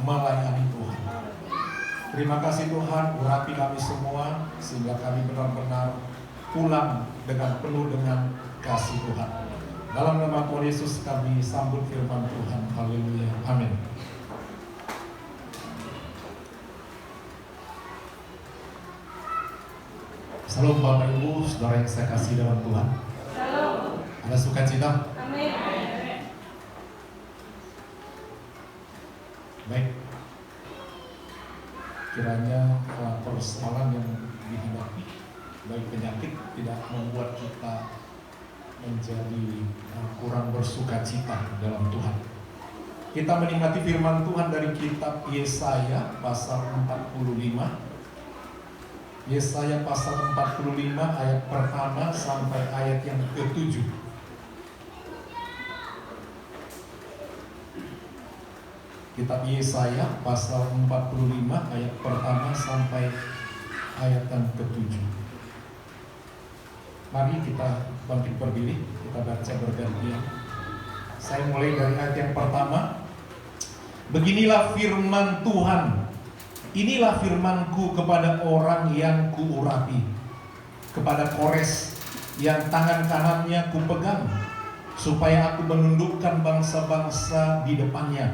melayani Tuhan. Terima kasih Tuhan, urapi kami semua sehingga kami benar-benar pulang dengan penuh dengan kasih Tuhan. Dalam nama Tuhan Yesus kami sambut firman Tuhan. Haleluya. Amin. Salam Bapak Ibu, saudara yang saya kasih dalam Tuhan. Salam. Ada sukacita? Amin. Baik. Kiranya persoalan yang dihadapi, baik penyakit, tidak membuat kita menjadi kurang bersukacita dalam Tuhan. Kita menikmati firman Tuhan dari kitab Yesaya pasal 45. Yesaya pasal 45 ayat pertama sampai ayat yang ke-7. Kitab Yesaya pasal 45 ayat pertama sampai ayat yang ke-7. Mari kita bangkit berdiri, kita baca bergantian. Saya mulai dari ayat yang pertama. Beginilah firman Tuhan. Inilah firmanku kepada orang yang kuurapi, kepada Kores yang tangan kanannya kupegang, supaya aku menundukkan bangsa-bangsa di depannya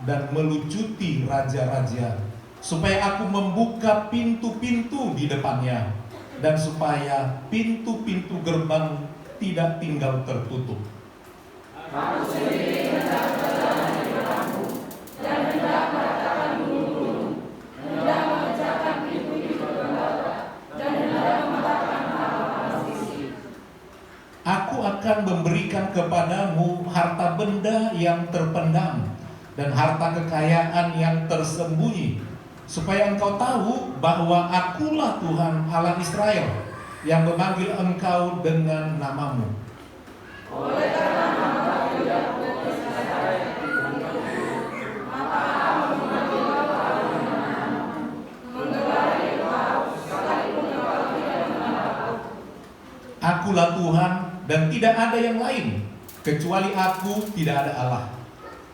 dan melucuti raja-raja, supaya aku membuka pintu-pintu di depannya, dan supaya pintu-pintu gerbang tidak tinggal tertutup. Aku sendiri hendak berjalan di depanmu, dan hendak meratakan gunung-gunung, hendak mengerjakan pintu-pintu gembala, dan hendak mematahkan hal-hal sisi. Aku akan memberikan kepadamu harta benda yang terpendam dan harta kekayaan yang tersembunyi, supaya engkau tahu bahwa akulah Tuhan Allah Israel yang memanggil engkau dengan namamu. Oleh karena nama tidak putus asa, maka aku memanggil engkau dengan namamu, menggelari engkau sekalipun engkau tidak mengenal aku. Akulah Tuhan dan tidak ada yang lain, kecuali aku tidak ada Allah.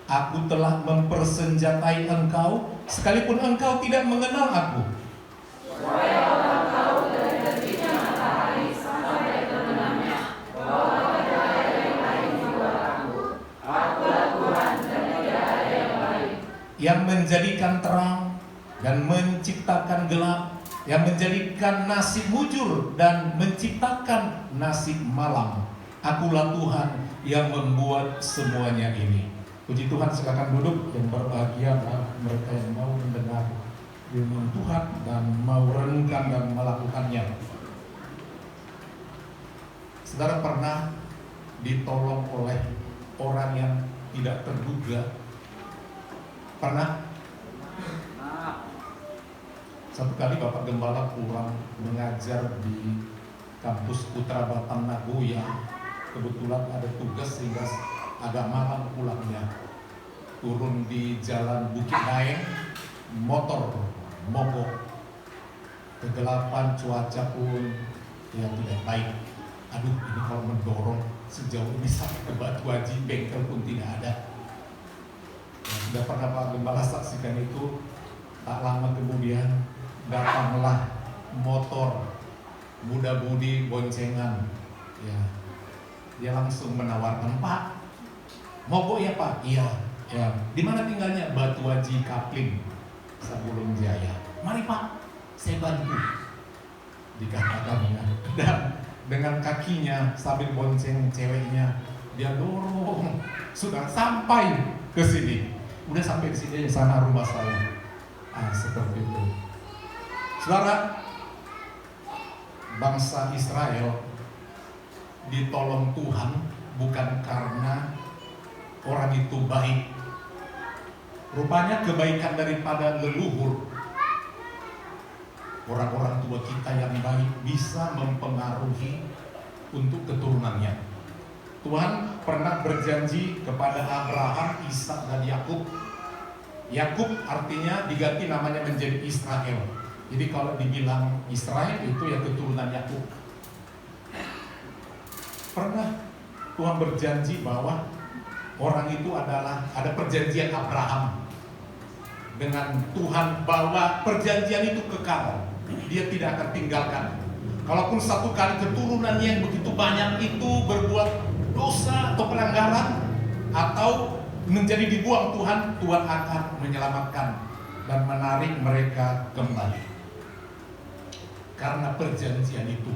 Aku telah mempersenjatai engkau, sekalipun engkau tidak mengenal aku. Supaya orang tahu dari terbitnya matahari sampai terbenamnya, bahwa tidak ada yang lain di luar aku. Akulah Tuhan dan tidak ada yang lain. Yang menjadikan terang dan menciptakan gelap, yang menjadikan nasib mujur dan menciptakan nasib malam. Akulah Tuhan yang membuat semuanya ini. Puji Tuhan, silakan duduk. Yang berbahagia adalah mereka yang mau mendengar firman Tuhan dan mau renungkan dan melakukannya. Saudara pernah ditolong oleh orang yang tidak terduga? Pernah? Satu kali Bapak Gembala pulang mengajar di kampus Putra Batam Nagoya. Kebetulan ada tugas sehingga agak malam pulangnya. Turun di jalan Bukit Daeng, motor mogok. Kegelapan, cuaca pun ya tidak baik. Aduh, ini kalau mendorong sejauh ini sampai ke Batu Haji, bengkel pun tidak ada. Ya, sudah pernah Pak Gembala saksikan itu. Tak lama kemudian datanglah motor muda-mudi boncengan. Ya, dia langsung menawarkan, "Pak, mogok ya Pak?" "Iya." "Ya, di mana tinggalnya?" "Batu Haji Kapling, Sabulung Jaya." "Mari Pak, saya bantu." Dikatakannya, dan dengan kakinya sambil bonceng ceweknya, dia dorong, sudah sampai ke sini. Udah sampai ke sini, sana rumah saya. Seperti itu. Saudara, bangsa Israel ditolong Tuhan bukan karena orang itu baik. Rupanya kebaikan daripada leluhur orang-orang tua kita yang baik bisa mempengaruhi untuk keturunannya. Tuhan pernah berjanji kepada Abraham, Ishak dan Yakub. Yakub artinya diganti namanya menjadi Israel. Jadi kalau dibilang Israel itu ya keturunan Yakub. Pernah Tuhan berjanji bahwa orang itu adalah, ada perjanjian Abraham. dengan Tuhan bahwa perjanjian itu kekal. Dia tidak akan tinggalkan. Kalaupun satu kali keturunan yang begitu banyak itu berbuat dosa atau pelanggaran atau menjadi dibuang Tuhan, Tuhan akan menyelamatkan dan menarik mereka kembali. Karena perjanjian itu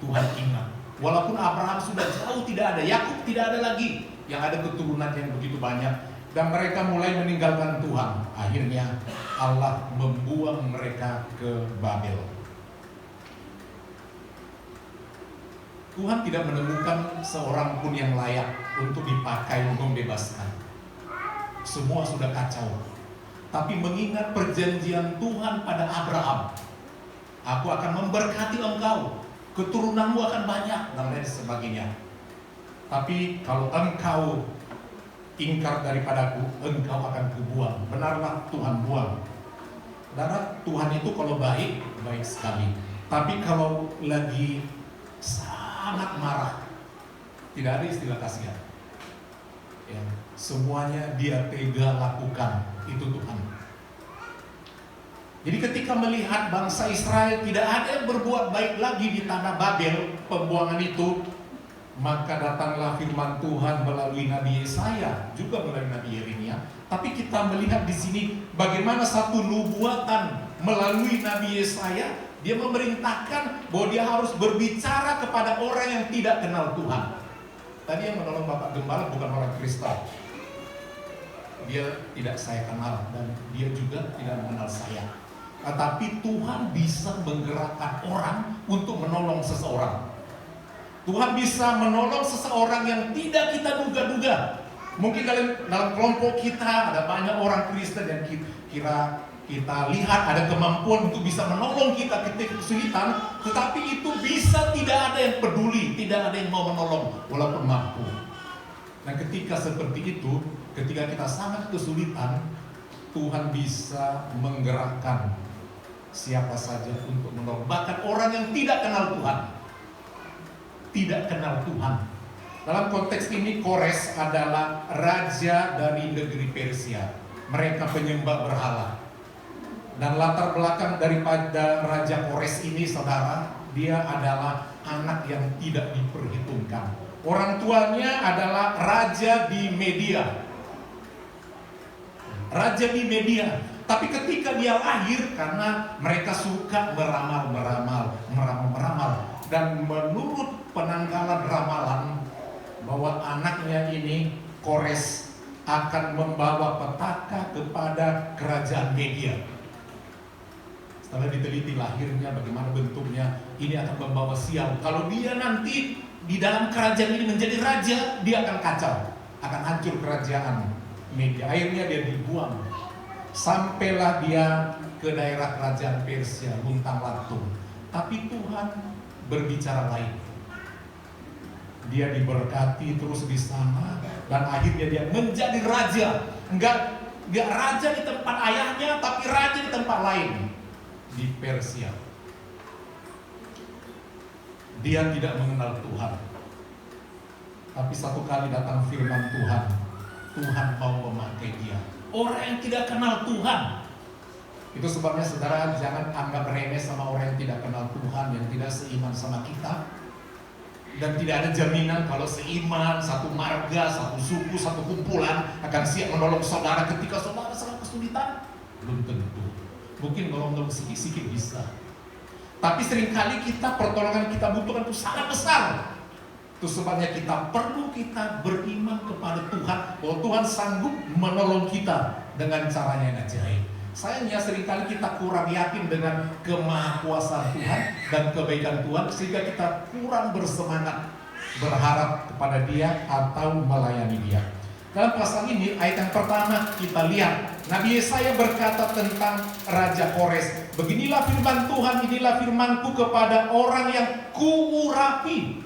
Tuhan ingat. Walaupun Abraham sudah jauh tidak ada, Yakub tidak ada lagi, yang ada keturunan yang begitu banyak, dan mereka mulai meninggalkan Tuhan. Akhirnya Allah membuang mereka ke Babel. Tuhan tidak menemukan seorang pun yang layak untuk dipakai membebaskan. Semua sudah kacau. Tapi mengingat perjanjian Tuhan pada Abraham, aku akan memberkati engkau, keturunanmu akan banyak, dan lain sebagainya. Tapi kalau engkau ingkar daripadaku, engkau akan kubuang. Benarlah Tuhan buang. Saudara, Tuhan itu kalau baik, baik sekali. Tapi kalau lagi sangat marah, tidak ada istilah kasihan. Ya, semuanya dia tega lakukan, itu Tuhan. Jadi ketika melihat bangsa Israel tidak ada yang berbuat baik lagi di tanah Babel, pembuangan itu, maka datanglah firman Tuhan melalui Nabi Yesaya, juga melalui Nabi Yeremia. Tapi kita melihat di sini bagaimana satu nubuatan melalui Nabi Yesaya, dia memerintahkan bahwa dia harus berbicara kepada orang yang tidak kenal Tuhan. Tadi yang menolong Bapak Gembala bukan orang Kristen. Dia tidak saya kenal dan dia juga tidak mengenal saya. Tetapi Tuhan bisa menggerakkan orang untuk menolong seseorang. Tuhan bisa menolong seseorang yang tidak kita duga-duga. Mungkin dalam kelompok kita ada banyak orang Kristen yang kita lihat ada kemampuan untuk bisa menolong kita ketika kesulitan, tetapi itu bisa tidak ada yang peduli, tidak ada yang mau menolong walaupun mampu. Nah, ketika seperti itu, ketika kita sangat kesulitan, Tuhan bisa menggerakkan siapa saja untuk menolong. Bahkan orang yang tidak kenal Tuhan. Tidak kenal Tuhan. Dalam konteks ini Kores adalah raja dari negeri Persia. Mereka penyembah berhala. Dan latar belakang daripada Raja Kores ini, saudara, dia adalah anak yang tidak diperhitungkan. Orang tuanya adalah raja di Media. Raja di Media. Tapi ketika dia lahir, karena mereka suka meramal. Dan menurut penanggalan ramalan bahwa anaknya ini, Kores, akan membawa petaka kepada kerajaan Media. Setelah diteliti lahirnya, bagaimana bentuknya, ini akan membawa sial. Kalau dia nanti di dalam kerajaan ini menjadi raja, dia akan kacau, akan hancur kerajaan Media. Akhirnya dia dibuang. Sampailah dia ke daerah kerajaan Persia, luntang-lantung. Tapi Tuhan berbicara lain. Dia diberkati terus di sana, dan akhirnya dia menjadi raja. Enggak raja di tempat ayahnya, tapi raja di tempat lain di Persia. Dia tidak mengenal Tuhan. Tapi satu kali datang firman Tuhan, Tuhan mau memakai dia. Orang yang tidak kenal Tuhan. Itu sebabnya saudara jangan anggap remeh sama orang yang tidak kenal Tuhan, yang tidak seiman sama kita. Dan tidak ada jaminan kalau seiman, satu marga, satu suku, satu kumpulan akan siap menolong saudara ketika saudara sedang kesulitan. Belum tentu. Mungkin nolong sedikit-sedikit bisa. Tapi seringkali pertolongan kita butuhkan itu sangat besar. Itu sebabnya perlu kita beriman kepada Tuhan, bahwa Tuhan sanggup menolong kita dengan caranya yang ajaib. Sayangnya seringkali kita kurang yakin dengan kemahakuasaan Tuhan dan kebaikan Tuhan, sehingga kita kurang bersemangat berharap kepada Dia atau melayani Dia. Dalam pasal ini, ayat yang pertama kita lihat Nabi Yesaya berkata tentang Raja Kores. Beginilah firman Tuhan, inilah firmanku kepada orang yang kuurapi.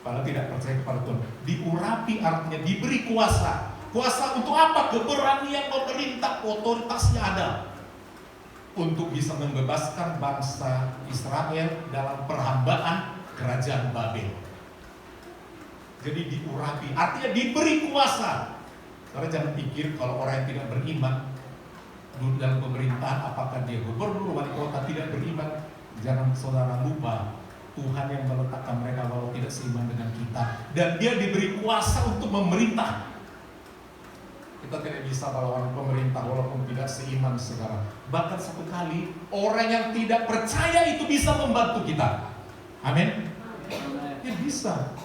Padahal tidak percaya kepada Tuhan. Diurapi artinya diberi kuasa. Kuasa untuk apa? Keberanian memerintah, otoritasnya ada. Untuk bisa membebaskan bangsa Israel dalam perhambaan kerajaan Babel. Jadi diurapi, artinya diberi kuasa. Saudara jangan pikir kalau orang yang tidak beriman duduk dalam pemerintahan, apakah dia gubernur, wali kota, tidak beriman. Jangan saudara lupa, Tuhan yang meletakkan mereka walau tidak seiman dengan kita, dan dia diberi kuasa untuk memerintah. Kita tidak bisa melawan pemerintah walaupun tidak seiman, saudara. Bahkan satu kali orang yang tidak percaya itu bisa membantu kita. Amin. Ya bisa.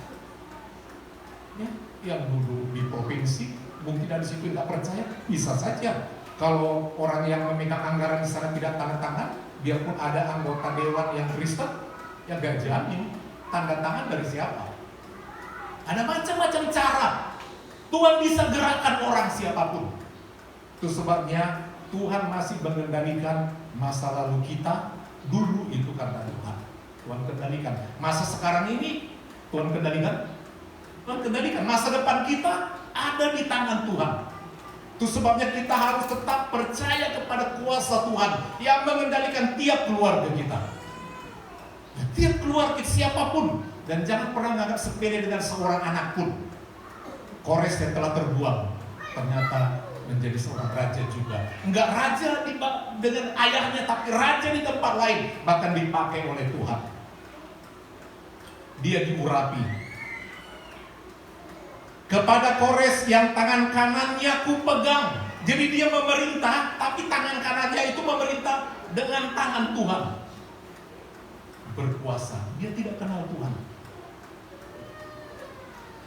Ya, yang duduk di provinsi mungkin dari situ tidak percaya, bisa saja. Kalau orang yang memegang anggaran di sana tidak tanda tangan, biarpun ada anggota dewan yang Kristen, ya gak jamin tanda tangan dari siapa. Ada macam-macam cara Tuhan bisa gerakkan orang siapapun. Itu sebabnya Tuhan masih mengendalikan masa lalu kita. Dulu itu karena Tuhan kendalikan. Masa sekarang ini Tuhan kendalikan. Tuhan kendalikan. Masa depan kita ada di tangan Tuhan. Itu sebabnya kita harus tetap percaya kepada kuasa Tuhan yang mengendalikan tiap keluarga kita. Tiap keluarga siapapun. Dan jangan pernah menganggap sepele dengan seorang anak pun. Kores yang telah terbuang ternyata menjadi seorang raja juga. Enggak raja dengan ayahnya, tapi raja di tempat lain, bahkan dipakai oleh Tuhan. Dia diurapi. Kepada Kores yang tangan kanannya ku pegang. Jadi dia memerintah, tapi tangan kanannya itu memerintah dengan tangan Tuhan. Berkuasa. Dia tidak kenal Tuhan.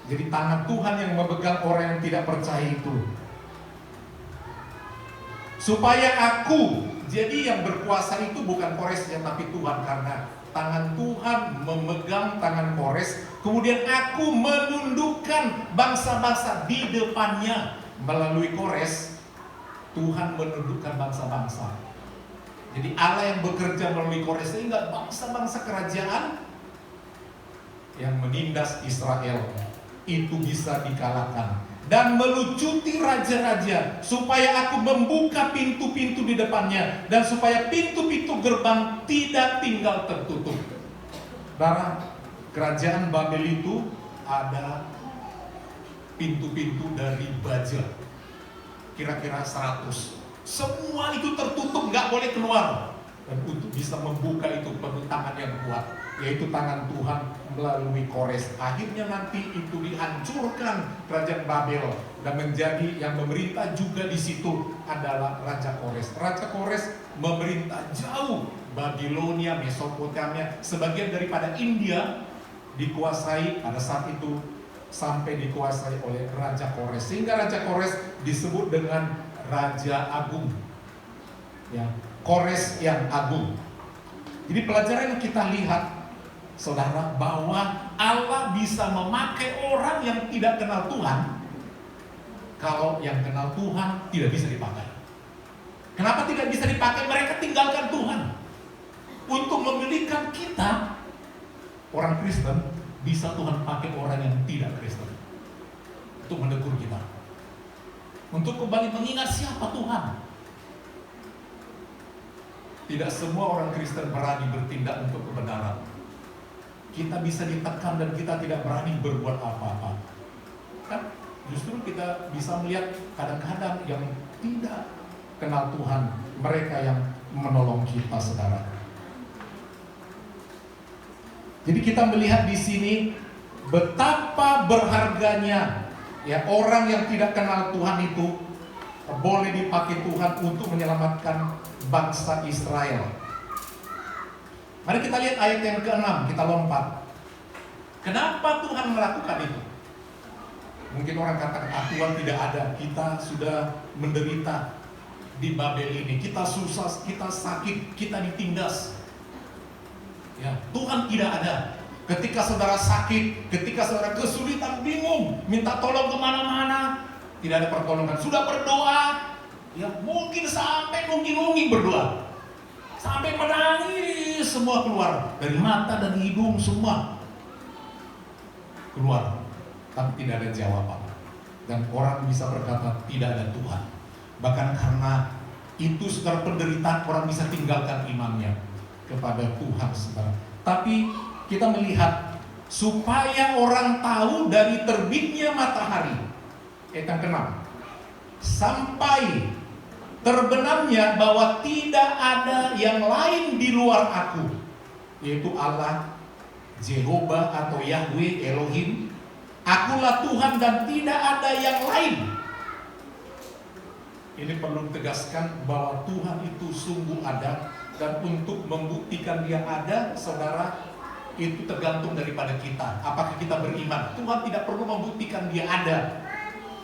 Jadi tangan Tuhan yang memegang orang yang tidak percaya itu. Supaya aku, jadi yang berkuasa itu bukan Koresnya tapi Tuhan, karena tangan Tuhan memegang tangan Kores. Kemudian aku menundukkan bangsa-bangsa di depannya. Melalui Kores, Tuhan menundukkan bangsa-bangsa. Jadi Allah yang bekerja melalui Kores, sehingga bangsa-bangsa kerajaan yang menindas Israel itu bisa dikalahkan. Dan melucuti raja-raja, supaya aku membuka pintu-pintu di depannya, dan supaya pintu-pintu gerbang tidak tinggal tertutup. Karena kerajaan Babel itu ada pintu-pintu dari baja, kira-kira 100. Semua itu tertutup, nggak boleh keluar. Dan untuk bisa membuka itu perlu tangan yang kuat, yaitu tangan Tuhan melalui Kores. Akhirnya nanti itu dihancurkan kerajaan Babel, dan menjadi yang memerintah juga di situ adalah Raja Kores. Raja Kores memerintah jauh, Babilonia, Mesopotamia, sebagian daripada India dikuasai pada saat itu sampai dikuasai oleh Raja Kores. Sehingga Raja Kores disebut dengan Raja Agung. Ya, Kores yang agung. Jadi pelajaran yang kita lihat, saudara, bahwa Allah bisa memakai orang yang tidak kenal Tuhan kalau yang kenal Tuhan tidak bisa dipakai. Kenapa tidak bisa dipakai? Mereka tinggalkan Tuhan. Untuk memilihkan kita, orang Kristen, bisa Tuhan pakai orang yang tidak Kristen untuk menegur kita, untuk kembali mengingat siapa Tuhan. Tidak semua orang Kristen berani bertindak untuk kebenaran. Kita bisa ditekan dan kita tidak berani berbuat apa-apa. Kan justru kita bisa melihat kadang-kadang yang tidak kenal Tuhan, mereka yang menolong kita, saudara. Jadi kita melihat di sini betapa berharganya ya orang yang tidak kenal Tuhan itu boleh dipakai Tuhan untuk menyelamatkan bangsa Israel. Mari kita lihat ayat yang ke-6, kita lompat. Kenapa Tuhan melakukan itu? Mungkin orang katakan, Tuhan tidak ada, kita sudah menderita di Babel ini, kita susah, kita sakit, kita ditindas. Ya, Tuhan tidak ada. Ketika saudara sakit, ketika saudara kesulitan, bingung, minta tolong kemana-mana, tidak ada pertolongan. Sudah berdoa, ya mungkin sampai nungging-nungging berdoa, sampai menangis, semua keluar dari mata dan hidung, semua keluar, tapi tidak ada jawaban. Dan orang bisa berkata tidak ada Tuhan. Bahkan karena itu, saudara, penderitaan, orang bisa tinggalkan imannya kepada Tuhan, saudara. Tapi kita melihat supaya orang tahu dari terbitnya matahari. Ayat yang ke-6. sampai terbenamnya bahwa tidak ada yang lain di luar aku, yaitu Allah, Jehovah atau Yahweh Elohim. Akulah Tuhan dan tidak ada yang lain. Ini perlu ditegaskan bahwa Tuhan itu sungguh ada, dan untuk membuktikan Dia ada, saudara, itu tergantung daripada kita. Apakah kita beriman? Tuhan tidak perlu membuktikan Dia ada,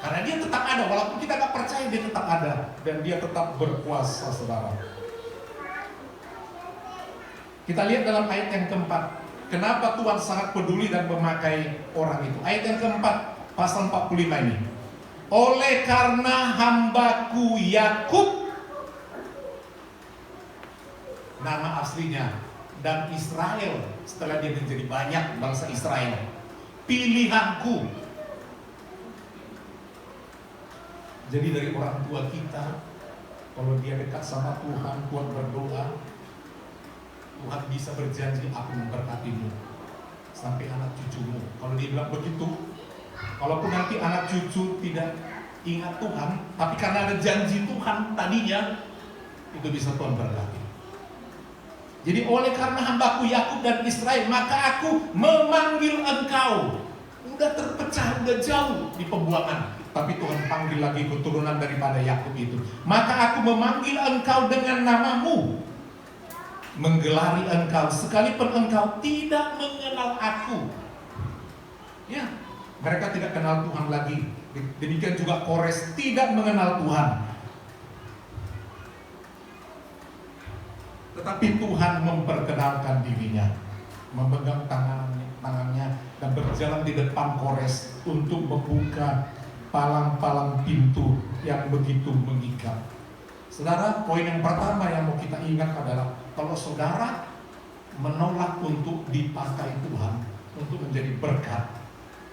karena Dia tetap ada. Walaupun kita gak percaya, Dia tetap ada dan Dia tetap berkuasa, saudara. Kita lihat dalam ayat yang keempat, kenapa Tuhan sangat peduli dan memakai orang itu. Ayat yang keempat, pasal 45 ini. Oleh karena hambaku Yakub, nama aslinya, dan Israel, setelah dia menjadi banyak bangsa Israel, pilihanku. Jadi dari orang tua kita, kalau dia dekat sama Tuhan, Tuhan berdoa, Tuhan bisa berjanji, aku memberkatimu sampai anak cucumu. Kalau dia bilang begitu, kalaupun nanti anak cucu tidak ingat Tuhan, tapi karena ada janji Tuhan tadinya, itu bisa Tuhan berkati. Jadi oleh karena hambaku Yakub dan Israel, maka aku memanggil engkau. Udah terpecah, udah jauh di pembuangan, tapi Tuhan panggil lagi keturunan daripada Yakub itu. Maka aku memanggil engkau dengan namamu, menggelari engkau sekalipun engkau tidak mengenal aku. Ya, mereka tidak kenal Tuhan lagi. Demikian juga Kores tidak mengenal Tuhan. Tetapi Tuhan memperkenalkan dirinya, memegang tangannya dan berjalan di depan Kores untuk membuka palang-palang pintu yang begitu mengikat. Saudara, poin yang pertama yang mau kita ingat adalah kalau saudara menolak untuk dipakai Tuhan untuk menjadi berkat,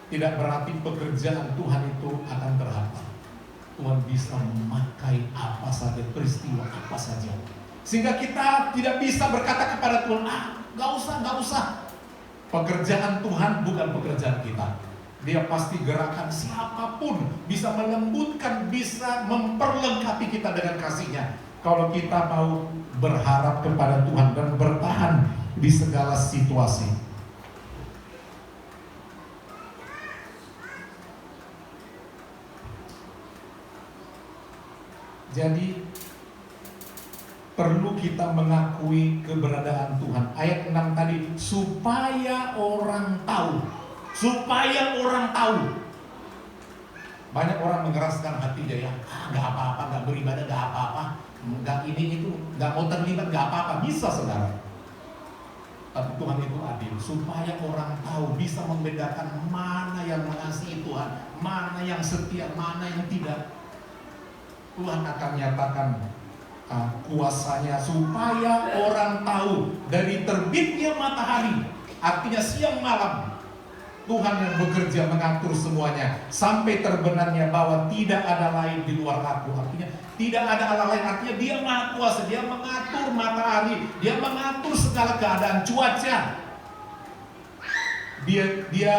tidak berarti pekerjaan Tuhan itu akan terhambat. Tuhan bisa memakai apa saja, peristiwa apa saja, sehingga kita tidak bisa berkata kepada Tuhan, gak usah. Pekerjaan Tuhan bukan pekerjaan kita. Dia pasti gerakan siapapun, bisa melembutkan, bisa memperlengkapi kita dengan kasih-Nya. Kalau kita mau berharap kepada Tuhan dan bertahan di segala situasi. Jadi perlu kita mengakui keberadaan Tuhan. Ayat 6 tadi, supaya orang tahu. Supaya orang tahu. Banyak orang mengeraskan hatinya, ya, gak apa-apa, gak beribadah, gak apa-apa, gak ini itu, gak mau terlibat, gak apa-apa. Bisa, saudara. Tapi Tuhan itu adil, supaya orang tahu, bisa membedakan mana yang mengasihi Tuhan, mana yang setia, mana yang tidak. Tuhan akan nyatakan kuasanya supaya orang tahu dari terbitnya matahari, artinya siang malam, Tuhan yang bekerja mengatur semuanya sampai terbenamnya bahwa tidak ada lain di luar aku. Artinya tidak ada Allah lain, artinya Dia Maha Kuasa. Dia mengatur matahari, Dia mengatur segala keadaan cuaca. Dia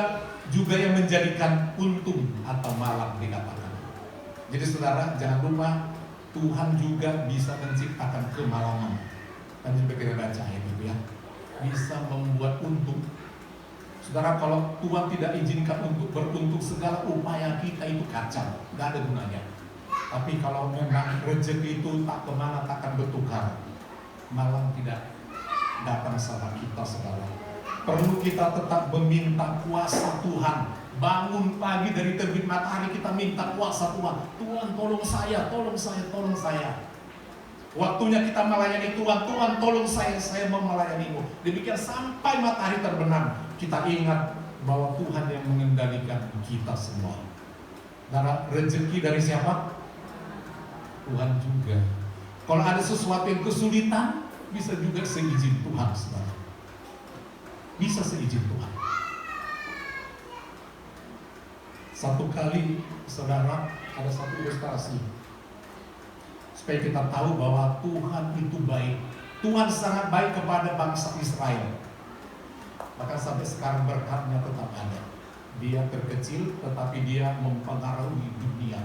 juga yang menjadikan untung atau malam dikatakan. Jadi saudara, jangan lupa Tuhan juga bisa menciptakan kemalaman. Tadi juga kita baca itu, ya, bisa membuat untung. Saudara, kalau Tuhan tidak izinkan untuk beruntung, segala upaya kita itu kacau, gak ada gunanya. Tapi kalau memang rezeki itu tak kemana takkan bertukar, malam tidak datang sama kita, saudara. Perlu kita tetap meminta kuasa Tuhan. Bangun pagi dari terbit matahari kita minta kuasa Tuhan. Tuhan tolong saya, tolong saya, tolong saya. Waktunya kita melayani Tuhan, Tuhan tolong saya mau melayanimu. Demikian sampai matahari terbenam, kita ingat bahwa Tuhan yang mengendalikan kita semua. Karena rezeki dari siapa? Tuhan juga. Kalau ada sesuatu yang kesulitan, bisa juga seizin Tuhan, saudara. Bisa seizin Tuhan. Satu kali, saudara, ada satu ilustrasi supaya kita tahu bahwa Tuhan itu baik. Tuhan sangat baik kepada bangsa Israel. Bahkan sampai sekarang berkatnya tetap ada. Dia terkecil tetapi dia mempengaruhi dunia.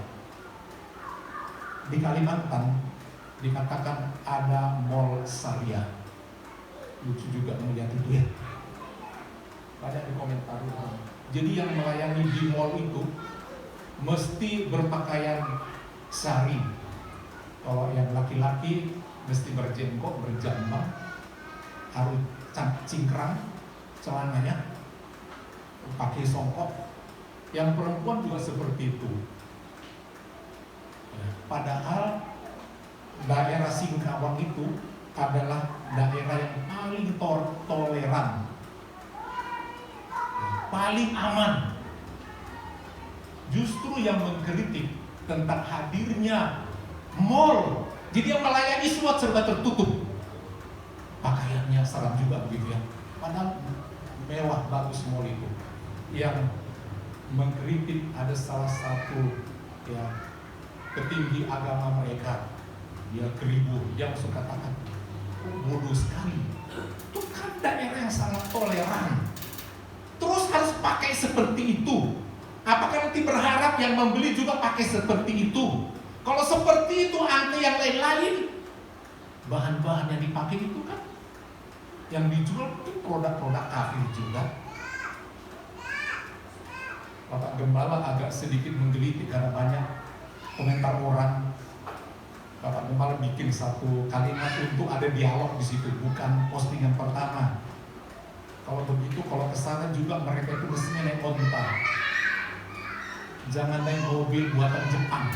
di Kalimantan dikatakan ada mall syariah. Lucu juga melihat itu ya. Banyak di komentar. Jadi yang melayani di mall itu mesti berpakaian syari. Kalau yang laki-laki mesti berjenggot, berjambang, harus cingkrang celananya, pakai songkok. Yang perempuan juga seperti itu. Padahal daerah Singkawang itu adalah daerah yang paling toleran, paling aman. Justru yang mengkritik tentang hadirnya mall, jadi yang melayani semua serba tertutup, pakaiannya seram juga begitu ya. Padahal mewah bagus mall itu. Yang mengkritik ada salah satu ya petinggi agama mereka, dia Keribu, yang suka katakan bodoh sekali. Itu kan daerah yang sangat toleran, terus harus pakai seperti itu. Apakah nanti berharap yang membeli juga pakai seperti itu? Kalau seperti itu, angka yang lain-lain, bahan-bahan yang dipakai itu kan yang dijual itu produk-produk kafir juga. Bapak Gembala agak sedikit menggelitik karena banyak komentar orang. Bapak Gembala bikin satu kalimat untuk ada dialog di situ, bukan postingan pertama. Kalau begitu, kalau kesana juga mereka itu mestinya naik onta, jangan naik mobil buatan Jepang.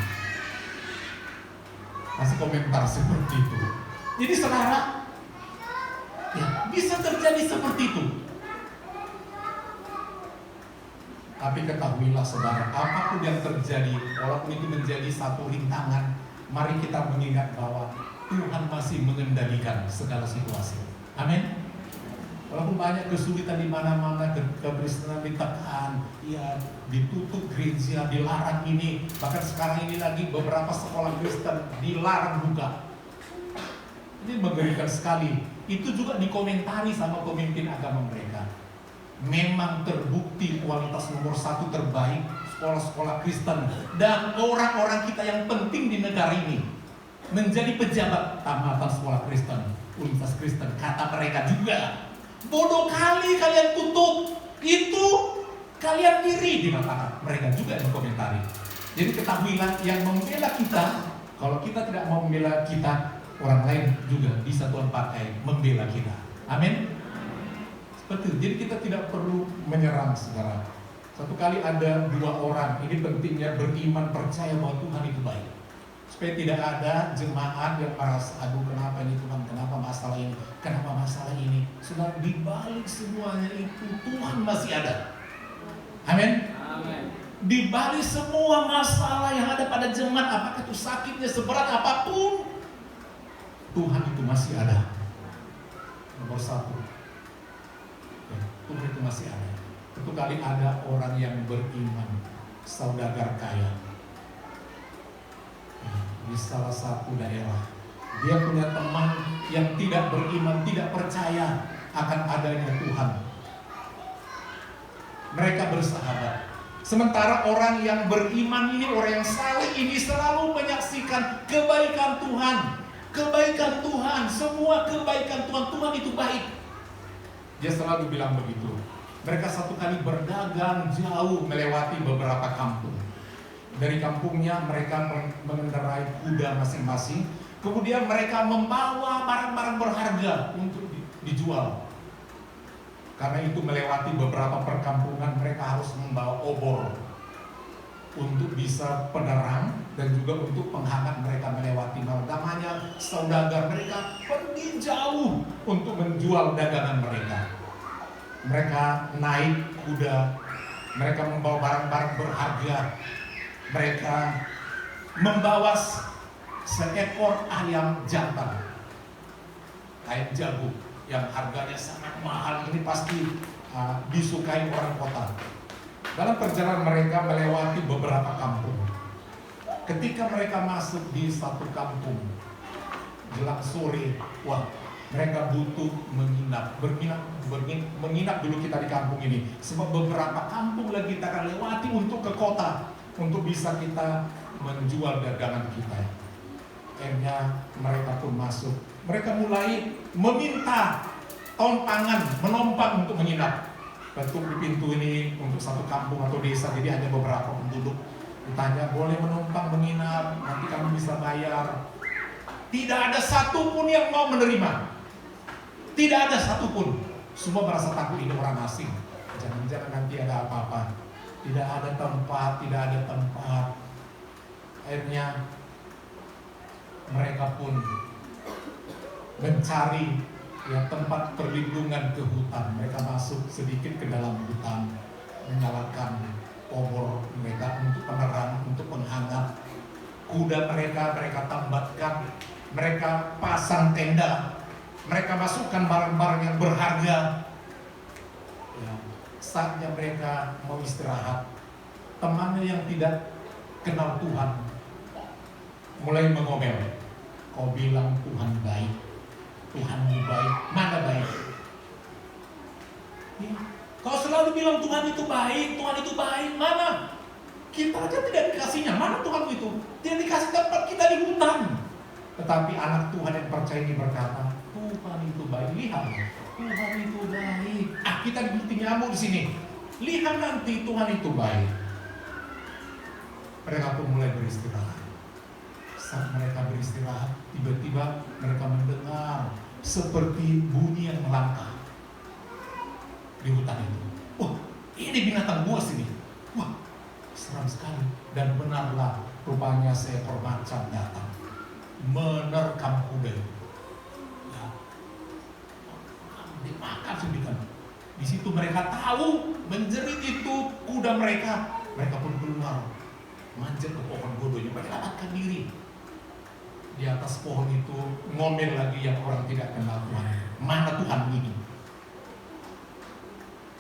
Masih komentar seperti itu. Jadi saudara, ya bisa terjadi seperti itu. Tapi ketahuilah saudara, apapun yang terjadi, walaupun itu menjadi satu rintangan, mari kita mengingat bahwa Tuhan masih mengendalikan segala situasi. Amin. Walaupun banyak kesulitan di mana-mana, kekristenan ditekan, ya ditutup gereja, dilarang ini, bahkan sekarang ini lagi beberapa sekolah Kristen dilarang buka. Ini mengerikan sekali. Itu juga dikomentari sama pemimpin agama mereka. Memang terbukti kualitas nomor 1 terbaik sekolah-sekolah Kristen, dan orang-orang kita yang penting di negara ini menjadi pejabat tamatan sekolah Kristen, universitas Kristen. Kata mereka juga, bodoh kali kalian tutup itu, kalian iri, dikatakan mereka juga yang komentari. Jadi ketahuilah, yang membela kita, kalau kita tidak mau membela kita, orang lain juga bisa Tuhan pakai membela kita. Amin. Betul, jadi kita tidak perlu menyerang saudara. Satu kali ada 2 orang, ini pentingnya beriman, percaya bahwa Tuhan itu baik. Supaya tidak ada jemaat yang merasa, aduh kenapa ini Tuhan, kenapa masalah ini, kenapa masalah ini. Saudara, di balik semuanya itu Tuhan masih ada. Amin. Amin. Di balik semua masalah yang ada pada jemaat, apakah itu sakitnya seberat apapun, Tuhan itu masih ada. Nomor 1. Tuhan itu masih ada. Satu kali ada orang yang beriman, saudagar kaya, di salah satu daerah. Dia punya teman yang tidak beriman, tidak percaya akan adanya Tuhan. Mereka bersahabat. Sementara orang yang beriman ini, orang yang saleh ini selalu menyaksikan kebaikan Tuhan. Kebaikan Tuhan, semua kebaikan Tuhan, Tuhan itu baik. Dia selalu bilang begitu. Mereka satu kali berdagang jauh melewati beberapa kampung. Dari kampungnya mereka mengendarai kuda masing-masing. Kemudian mereka membawa barang-barang berharga untuk dijual. Karena itu melewati beberapa perkampungan, mereka harus membawa obor untuk bisa penerang dan juga untuk penghangat mereka melewati malam. Namanya saudagar, mereka pergi jauh untuk menjual dagangan mereka. Mereka naik kuda, mereka membawa barang-barang berharga, mereka membawa seekor ayam jantan, ayam jago yang harganya sangat mahal. Ini pasti disukai orang kota. Dalam perjalanan mereka melewati beberapa kampung. Ketika mereka masuk di satu kampung, jelang sore, wah, mereka butuh menginap dulu kita di kampung ini. Sebab beberapa kampung lagi kita akan lewati untuk ke kota, untuk bisa kita menjual dagangan kita. Akhirnya mereka pun masuk. Mereka mulai meminta tompangan, menompang untuk menginap. Betul di pintu ini untuk satu kampung atau desa, jadi hanya beberapa penduduk. Ditanya, boleh menumpang menginap, nanti kamu bisa bayar. Tidak ada satupun yang mau menerima. Tidak ada satupun. Semua merasa takut, ini orang asing. Jangan-jangan nanti ada apa-apa. Tidak ada tempat, tidak ada tempat. Akhirnya mereka pun mencari tempat perlindungan ke hutan. Mereka masuk sedikit ke dalam hutan, menyalakan obor mereka untuk penerang, untuk penghangat. Kuda mereka tambatkan, mereka pasang tenda, mereka masukkan barang-barang yang berharga. Saatnya mereka mau istirahat, temannya yang tidak kenal Tuhan mulai mengomel. Kau bilang Tuhan baik, Tuhanmu baik, mana baik? Ya. Kau selalu bilang Tuhan itu baik, mana? Kita aja tidak dikasihnya, mana Tuhan itu? Tidak dikasih tempat kita di hutan. Tetapi anak Tuhan yang percaya ini berkata, Tuhan itu baik, lihat, Tuhan itu baik. Kita dibukti nyamuk di sini. Lihat nanti Tuhan itu baik. Mereka pun mulai beristirahat. Saat mereka beristirahat, tiba-tiba mereka mendengar seperti bunyi yang melangkah di hutan itu. Wah, ini binatang buas ini. Wah, seram sekali. Dan benarlah, rupanya seekor macan datang menerkam kuda itu. Ya, dimakan sedikit. Di situ mereka tahu menjerit itu kuda mereka. Mereka pun keluar, manjat ke pohon bodohnya, menyelamatkan diri. Di atas pohon itu ngomel lagi yang orang tidak kenal Tuhan. Mana Tuhan ini?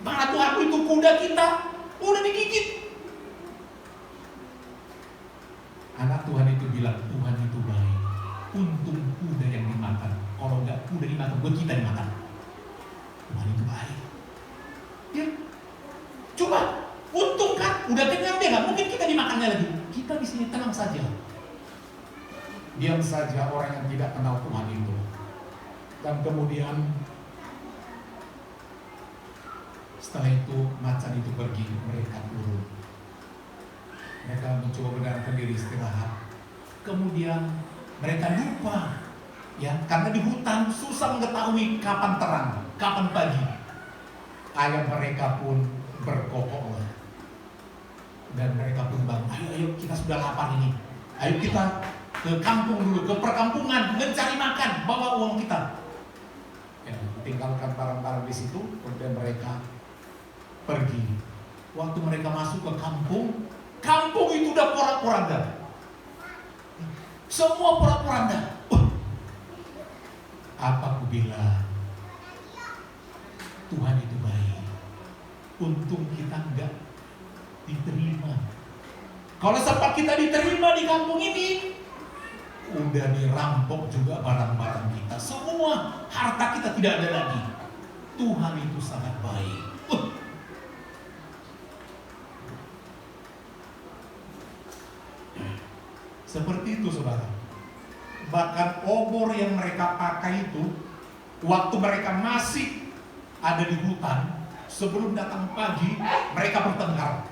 Mana Tuhan itu? Kuda kita udah digigit. Anak Tuhan itu bilang, Tuhan itu baik. Untung kuda yang dimakan. Kalau enggak kuda dimakan, buat kita dimakan. Tuhan itu baik. Ya, coba, untung kan? Udah kenyang deh, nggak mungkin kita dimakannya lagi. Kita di sini tenang saja. Diam saja orang yang tidak kenal Tuhan itu. Dan kemudian setelah itu macan itu pergi, mereka turun. Mereka mencoba mendengarkan diri istirahat. Kemudian mereka lupa, ya, karena di hutan susah mengetahui kapan terang, kapan pagi. Ayam mereka pun berkokok dan mereka pun bangun. Ayo, kita sudah lapar ini. Ayo kita ke kampung dulu, ke perkampungan, mencari makan, bawa uang kita. Ya, tinggalkan barang-barang di situ, kemudian mereka pergi. Waktu mereka masuk ke kampung, kampung itu udah porak-poranda. Semua porak-poranda. Apa aku bilang? Tuhan itu baik. Untung kita enggak diterima. Kalau sempat kita diterima di kampung ini, udah dirampok juga barang-barang kita. Semua harta kita tidak ada lagi. Tuhan itu sangat baik. Seperti itu, saudara. Bahkan obor yang mereka pakai itu, waktu mereka masih ada di hutan, sebelum datang pagi, mereka bertengkar.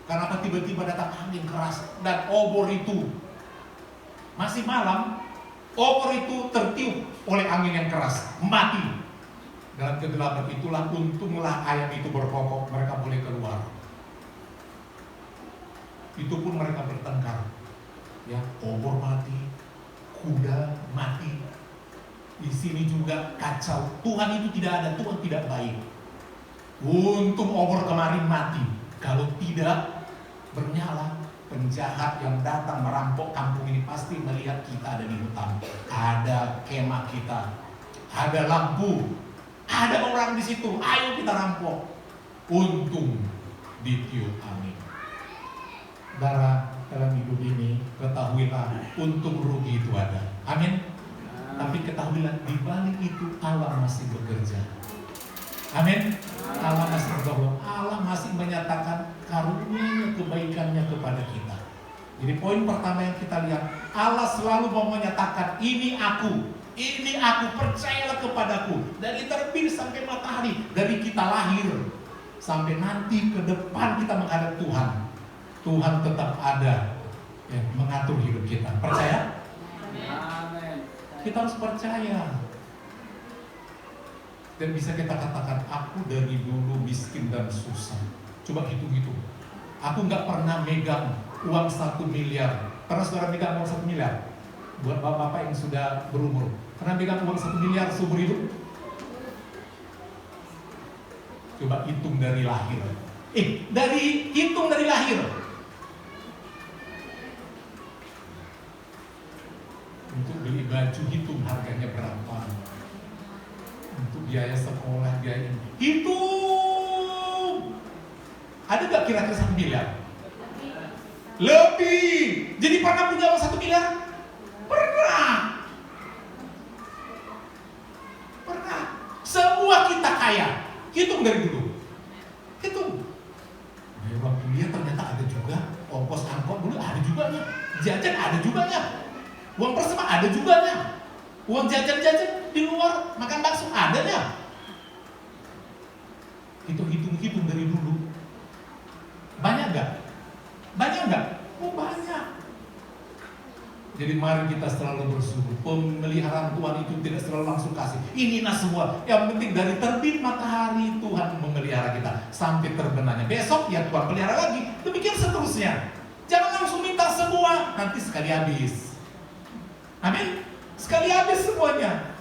Karena tiba-tiba datang angin keras dan obor itu masih malam, obor itu tertiup oleh angin yang keras, mati. Dalam kegelapan itulah untunglah ayam itu berkokok, mereka boleh keluar. Itu pun mereka bertengkar. Ya, obor mati, kuda mati. Di sini juga kacau. Tuhan itu tidak ada, Tuhan tidak baik. Untung obor kemarin mati. Kalau tidak bernyala, penjahat yang datang merampok kampung ini pasti melihat kita ada di hutan. Ada kemah kita, ada lampu, ada orang di situ. Ayo kita rampok. Untung ditiup angin. Saudara, dalam hidup ini ketahuilah untung rugi itu ada. Amin. Tapi ketahuilah di balik itu Allah masih bekerja. Amin. Allah masih berdoa. Allah masih menyatakan karunia kebaikannya kepada kita. Jadi poin pertama yang kita lihat, Allah selalu mau menyatakan, ini aku, percayalah kepadaku. Dari terbit sampai matahari, dari kita lahir sampai nanti ke depan kita menghadap Tuhan, Tuhan tetap ada ya, mengatur hidup kita. Percaya? Amin. Kita harus percaya. Dan bisa kita katakan, aku dari dulu miskin dan susah. Coba hitung-hitung. Aku nggak pernah megang uang 1 miliar. Pernah saudara megang uang 1 miliar? Buat bapak-bapak yang sudah berumur, pernah megang uang 1 miliar seumur hidup? Coba hitung dari lahir. Hitung dari lahir. Untuk beli baju, hitung harganya berapa. Untuk biaya sekolah, biaya ini, hitung. Ada gak kira-kira 1 miliar? Lebih. Jadi pernah punya uang 1 miliar? Pernah. Semua kita kaya. Hitung dari dulu. Hitung. Uang kuliah ternyata ada juga. Ongkos angkot dulu ada juga nya. Jajan ada juga nya. Uang persema ada juga nya. Uang jajan-jajan di luar makan bakso ada nya. Hitung dari dulu. Banyak gak? Banyak nggak? Oh banyak. Jadi mari kita selalu bersyukur. Pemeliharaan Tuhan itu tidak selalu langsung kasih. Ini semua. Yang penting dari terbit matahari Tuhan memelihara kita sampai terbenamnya. Besok ya Tuhan pelihara lagi. Demikian seterusnya. Jangan langsung minta semua, nanti sekali habis. Amin. Sekali habis semuanya.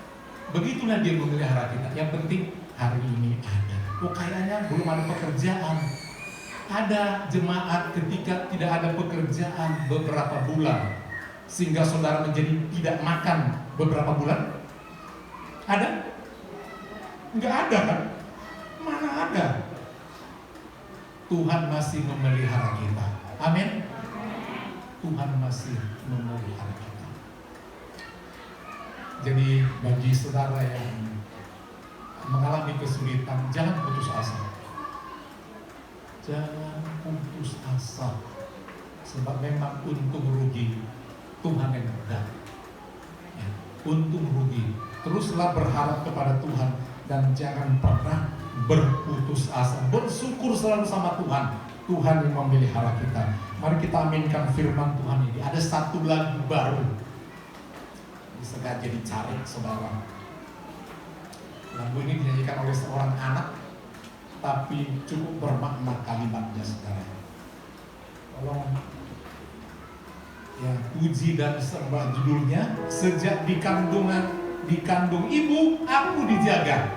Begitulah Dia memelihara kita. Yang penting hari ini ada. Oh kayaknya belum ada pekerjaan. Ada jemaat ketika tidak ada pekerjaan beberapa bulan, sehingga saudara menjadi tidak makan beberapa bulan. Ada? Enggak ada kan? Mana ada? Tuhan masih memelihara kita. Amin. Tuhan masih memelihara kita. Jadi bagi saudara yang mengalami kesulitan, jangan putus asa. Jangan putus asa. Sebab memang untung rugi Tuhan yang berkata. Ya, untung rugi. Teruslah berharap kepada Tuhan dan jangan pernah berputus asa. Bersyukur selalu sama Tuhan. Tuhan yang memelihara kita. Mari kita aminkan firman Tuhan ini. Ada satu lagu baru. Disengaja dicari saudara. Lagu ini dinyanyikan oleh seorang anak, tapi cukup bermakna kalimatnya saudara. Tolong ya, puji dan sembah judulnya. Sejak di kandung ibu aku dijaga.